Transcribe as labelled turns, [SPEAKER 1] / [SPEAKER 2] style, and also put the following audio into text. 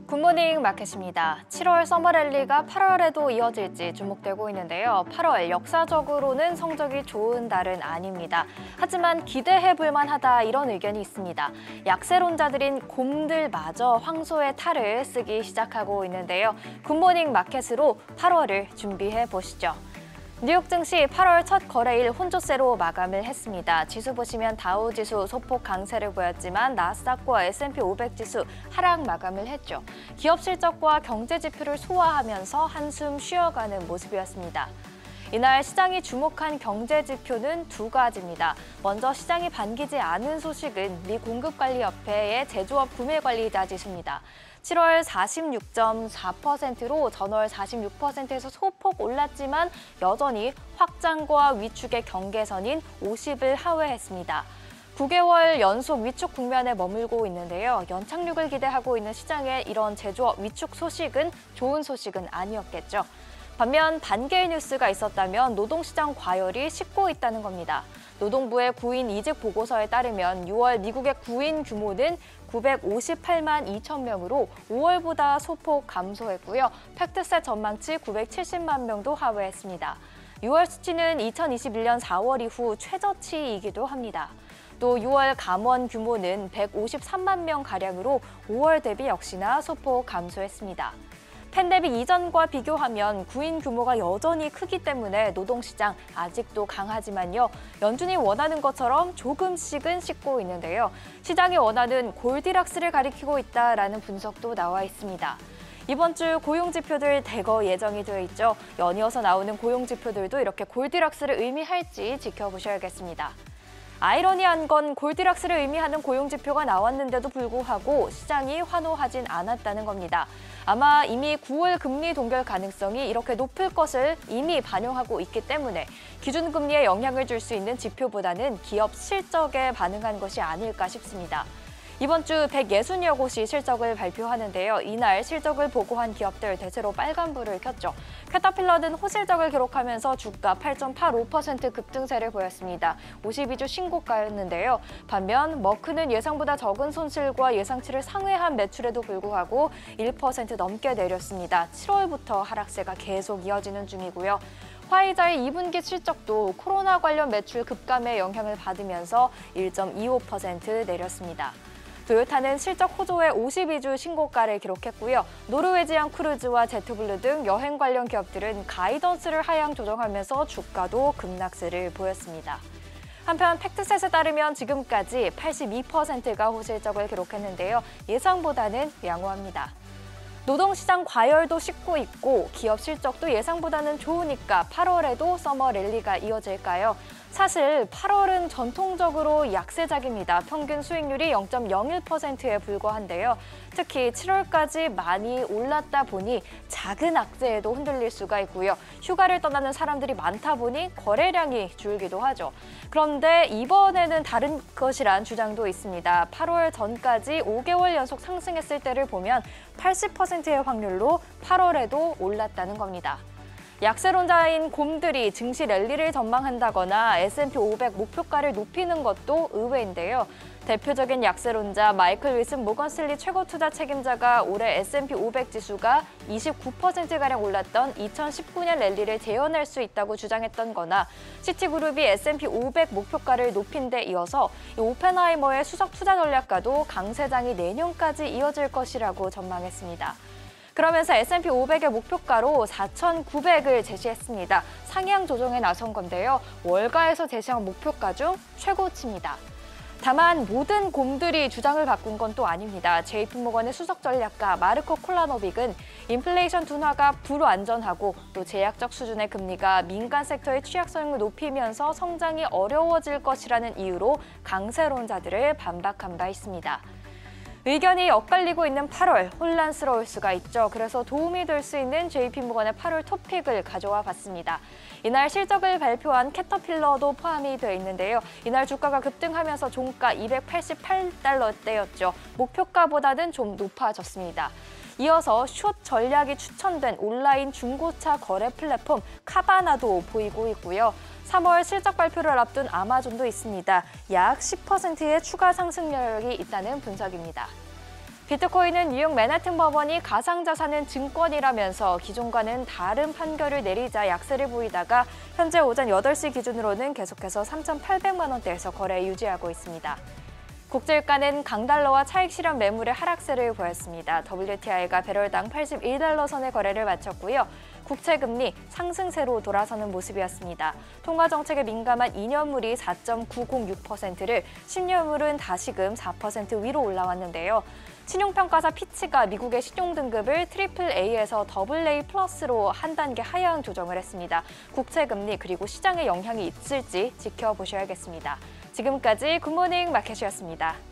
[SPEAKER 1] 굿모닝 마켓입니다. 7월 서머랠리가 8월에도 이어질지 주목되고 있는데요. 8월 역사적으로는 성적이 좋은 달은 아닙니다. 하지만 기대해볼 만하다 이런 의견이 있습니다. 약세론자들인 곰들마저 황소의 탈을 쓰기 시작하고 있는데요. 굿모닝 마켓으로 8월을 준비해 보시죠. 뉴욕 증시 8월 첫 거래일 혼조세로 마감을 했습니다. 지수 보시면 다우지수 소폭 강세를 보였지만 나스닥과 S&P 500 지수 하락 마감을 했죠. 기업 실적과 경제 지표를 소화하면서 한숨 쉬어가는 모습이었습니다. 이날 시장이 주목한 경제 지표는 두 가지입니다. 먼저 시장이 반기지 않은 소식은 미 공급관리협회의 제조업 구매관리자 지수입니다. 7월 46.4%로 전월 46%에서 소폭 올랐지만 여전히 확장과 위축의 경계선인 50을 하회했습니다. 9개월 연속 위축 국면에 머물고 있는데요. 연착륙을 기대하고 있는 시장의 이런 제조업 위축 소식은 좋은 소식은 아니었겠죠. 반면 반개의 뉴스가 있었다면 노동시장 과열이 싣고 있다는 겁니다. 노동부의 구인 이직 보고서에 따르면 6월 미국의 구인 규모는 958만 2천 명으로 5월보다 소폭 감소했고요. 팩트셋 전망치 970만 명도 하회했습니다. 6월 수치는 2021년 4월 이후 최저치이기도 합니다. 또 6월 감원 규모는 153만 명가량으로 5월 대비 역시나 소폭 감소했습니다. 팬데믹 이전과 비교하면 구인 규모가 여전히 크기 때문에 노동시장 아직도 강하지만요. 연준이 원하는 것처럼 조금씩은 씻고 있는데요. 시장이 원하는 골디락스를 가리키고 있다라는 분석도 나와 있습니다. 이번 주 고용지표들 대거 예정이 되어 있죠. 연이어서 나오는 고용지표들도 이렇게 골디락스를 의미할지 지켜보셔야겠습니다. 아이러니한 건 골디락스를 의미하는 고용지표가 나왔는데도 불구하고 시장이 환호하진 않았다는 겁니다. 아마 이미 9월 금리 동결 가능성이 이렇게 높을 것을 이미 반영하고 있기 때문에 기준금리에 영향을 줄 수 있는 지표보다는 기업 실적에 반응한 것이 아닐까 싶습니다. 이번 주 160여 곳이 실적을 발표하는데요. 이날 실적을 보고한 기업들 대체로 빨간불을 켰죠. 캐터필러는 호실적을 기록하면서 주가 8.85% 급등세를 보였습니다. 52주 신고가였는데요. 반면 머크는 예상보다 적은 손실과 예상치를 상회한 매출에도 불구하고 1% 넘게 내렸습니다. 7월부터 하락세가 계속 이어지는 중이고요. 화이자의 2분기 실적도 코로나 관련 매출 급감의 영향을 받으면서 1.25% 내렸습니다. 토요타는 실적 호조의 52주 신고가를 기록했고요. 노르웨지안 크루즈와 제트블루 등 여행 관련 기업들은 가이던스를 하향 조정하면서 주가도 급락세를 보였습니다. 한편 팩트셋에 따르면 지금까지 82%가 호실적을 기록했는데요. 예상보다는 양호합니다. 노동시장 과열도 싣고 있고 기업 실적도 예상보다는 좋으니까 8월에도 서머 랠리가 이어질까요? 사실 8월은 전통적으로 약세작입니다. 평균 수익률이 0.01%에 불과한데요. 특히 7월까지 많이 올랐다 보니 작은 악재에도 흔들릴 수가 있고요. 휴가를 떠나는 사람들이 많다 보니 거래량이 줄기도 하죠. 그런데 이번에는 다른 것이란 주장도 있습니다. 8월 전까지 5개월 연속 상승했을 때를 보면 80%의 확률로 8월에도 올랐다는 겁니다. 약세론자인 곰들이 증시 랠리를 전망한다거나 S&P 500 목표가를 높이는 것도 의외인데요. 대표적인 약세론자 마이클 윌슨 모건슬리 최고 투자 책임자가 올해 S&P 500 지수가 29%가량 올랐던 2019년 랠리를 재현할 수 있다고 주장했던 거나 시티그룹이 S&P 500 목표가를 높인 데 이어서 오펜하이머의 수석 투자 전략가도 강세장이 내년까지 이어질 것이라고 전망했습니다. 그러면서 S&P 500의 목표가로 4,900을 제시했습니다. 상향 조정에 나선 건데요. 월가에서 제시한 목표가 중 최고치입니다. 다만 모든 곰들이 주장을 바꾼 건 또 아닙니다. JP모건의 수석 전략가 마르코 콜라노빅은 인플레이션 둔화가 불안전하고 또 제약적 수준의 금리가 민간 섹터의 취약성을 높이면서 성장이 어려워질 것이라는 이유로 강세론자들을 반박한 바 있습니다. 의견이 엇갈리고 있는 8월, 혼란스러울 수가 있죠. 그래서 도움이 될 수 있는 JP모건의 8월 토픽을 가져와 봤습니다. 이날 실적을 발표한 캐터필러도 포함이 되어 있는데요. 이날 주가가 급등하면서 종가 288달러대였죠. 목표가보다는 좀 높아졌습니다. 이어서 숏 전략이 추천된 온라인 중고차 거래 플랫폼 카바나도 보이고 있고요. 3월 실적 발표를 앞둔 아마존도 있습니다. 약 10%의 추가 상승력이 있다는 분석입니다. 비트코인은 뉴욕 맨하튼 법원이 가상자산은 증권이라면서 기존과는 다른 판결을 내리자 약세를 보이다가 현재 오전 8시 기준으로는 계속해서 3,800만 원대에서 거래 유지하고 있습니다. 국제유가는 강달러와 차익 실현 매물의 하락세를 보였습니다. WTI가 배럴당 81달러 선의 거래를 마쳤고요. 국채금리 상승세로 돌아서는 모습이었습니다. 통화정책에 민감한 2년물이 4.906%를 10년물은 다시금 4% 위로 올라왔는데요. 신용평가사 피치가 미국의 신용등급을 AAA에서 AA+로 한 단계 하향 조정을 했습니다. 국채금리 그리고 시장에 영향이 있을지 지켜보셔야겠습니다. 지금까지 굿모닝 마켓이었습니다.